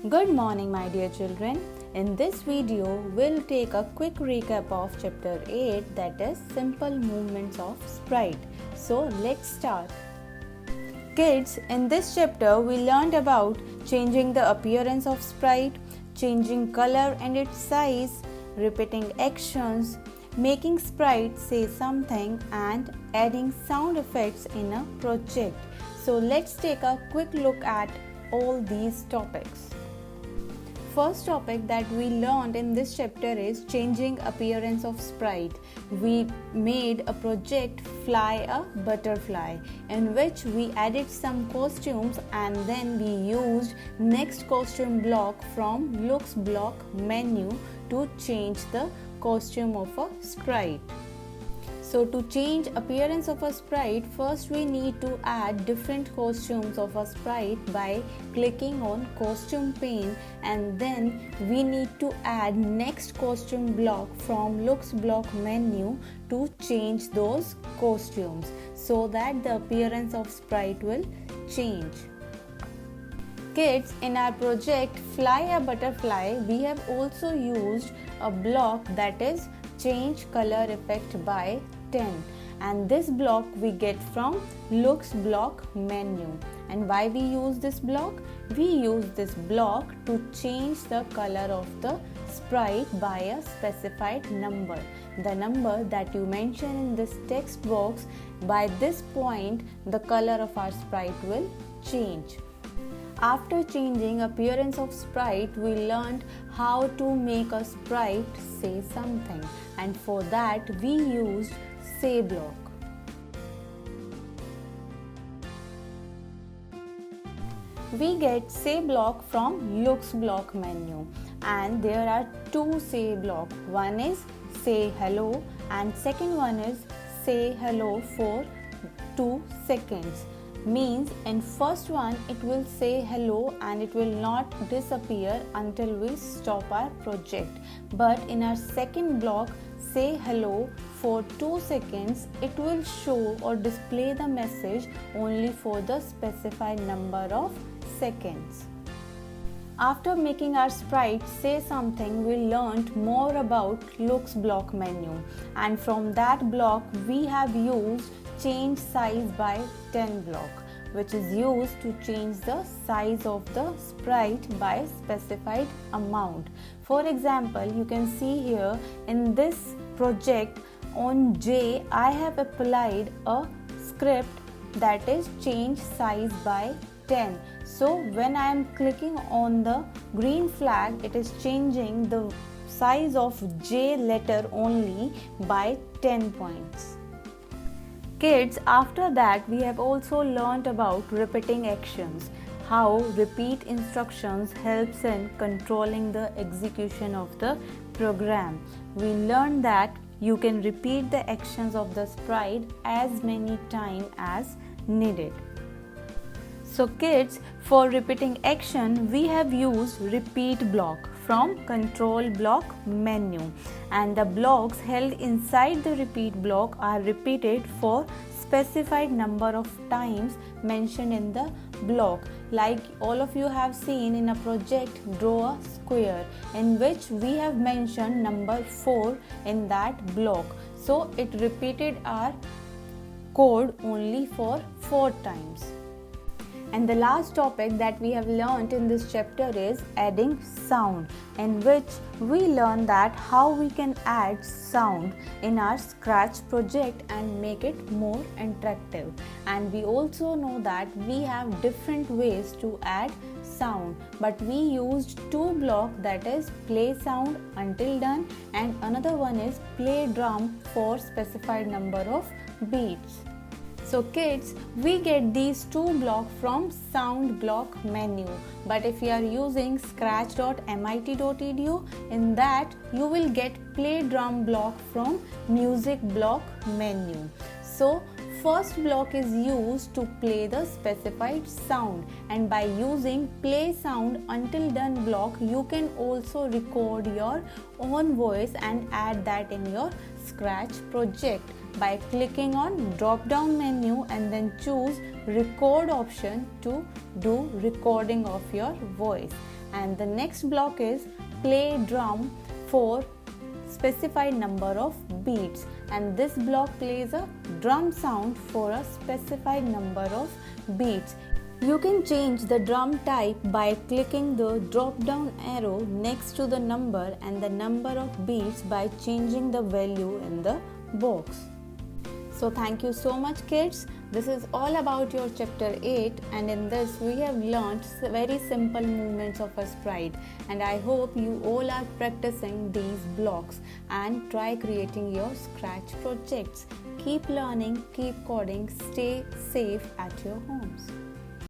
Good morning, my dear children. In this video, we'll take a quick recap of chapter 8, that is Simple Movements of Sprite. So let's start. Kids, in this chapter, we learned about changing the appearance of sprite, changing color and its size, repeating actions, making sprite say something, and adding sound effects in a project. So let's take a quick look at all these topics. First topic that we learned in this chapter is changing appearance of sprite. We made a project Fly a Butterfly, in which we added some costumes and then we used next costume block from looks block menu to change the costume of a sprite. So to change appearance of a sprite, first we need to add different costumes of a sprite by clicking on costume pane, and then we need to add next costume block from looks block menu to change those costumes so that the appearance of sprite will change. Kids, in our project Fly a Butterfly, we have also used a block that is change color effect by 10, and this block we get from looks block menu. And why we use this block? We use this block to change the color of the sprite by a specified number, the number that you mention in this text box. By this point, the color of our sprite will change. After changing appearance of sprite, we learned how to make a sprite say something, and for that we used say block. We get say block from looks block menu, and there are two say block. One is say hello and second one is say hello for 2 seconds. Means in first one it will say hello and it will not disappear until we stop our project, but in our second block say hello for 2 seconds, it will show or display the message only for the specified number of seconds. After making our sprite say something, we learned more about looks block menu, and from that block we have used change size by 10 block, which is used to change the size of the sprite by specified amount. For example, you can see here in this project on J, I have applied a script that is change size by 10. So when I am clicking on the green flag, it is changing the size of J letter only by 10 points. Kids, after that we have also learnt about repeating actions, how repeat instructions helps in controlling the execution of the program. We learned that you can repeat the actions of the sprite as many times as needed. So kids, for repeating action we have used repeat block from control block menu, and the blocks held inside the repeat block are repeated for specified number of times mentioned in the block. Like all of you have seen in a project draw a square, in which we have mentioned number 4 in that block, so it repeated our code only for 4 times. And the last topic that we have learnt in this chapter is adding sound, in which we learn that how we can add sound in our Scratch project and make it more interactive. And we also know that we have different ways to add sound, but we used 2 blocks, that is play sound until done and another one is play drum for specified number of beats. So kids, we get these 2 blocks from sound block menu, but if you are using scratch.mit.edu, in that you will get play drum block from music block menu. So first block is used to play the specified sound, and by using play sound until done block you can also record your own voice and add that in your Scratch project by clicking on drop down menu and then choose record option to do recording of your voice. And the next block is play drum for specified number of beats, and this block plays a drum sound for a specified number of beats. You can change the drum type by clicking the drop down arrow next to the number and the number of beats by changing the value in the box. So thank you so much kids. This is all about your chapter 8, and in this we have learnt very simple movements of a sprite, and I hope you all are practicing these blocks and try creating your Scratch projects. Keep learning, keep coding, stay safe at your homes.